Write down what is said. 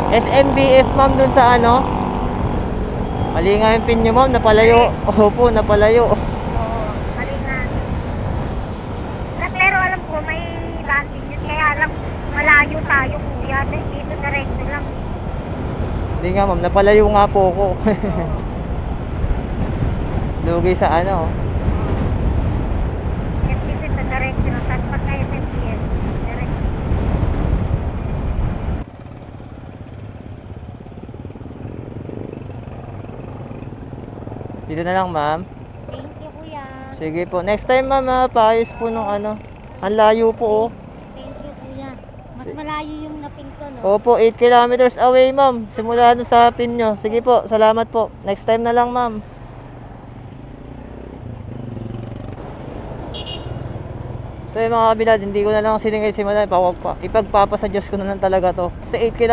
SMBF ma'am dun sa ano. Mali nga yung pin nyo ma'am, napalayo. Opo, napalayo. Oo, mali nga. Pero alam ko, may landing yun. Kaya lang, malayo tayo kuya. Dito diretso lang. Hindi nga ma'am, napalayo nga po ako. Oo. Lugi sa ano. SBF sa diretso lang. Tapos pagka SBF, diretso. Dito na lang ma'am. Thank you kuya. Sige po. Next time ma'am, paayos po nung ano. Ang layo po oh. Thank you kuya. Mas malayo yung naping ko, no? Opo, 8 kilometers away ma'am. Simula doon sa pin nyo. Sige po, salamat po. Next time na lang ma'am. So yung mga kabilad, hindi ko na lang siningay simula. Ipagpapasa Diyos ko na lang talaga to. Kasi 8 kilometers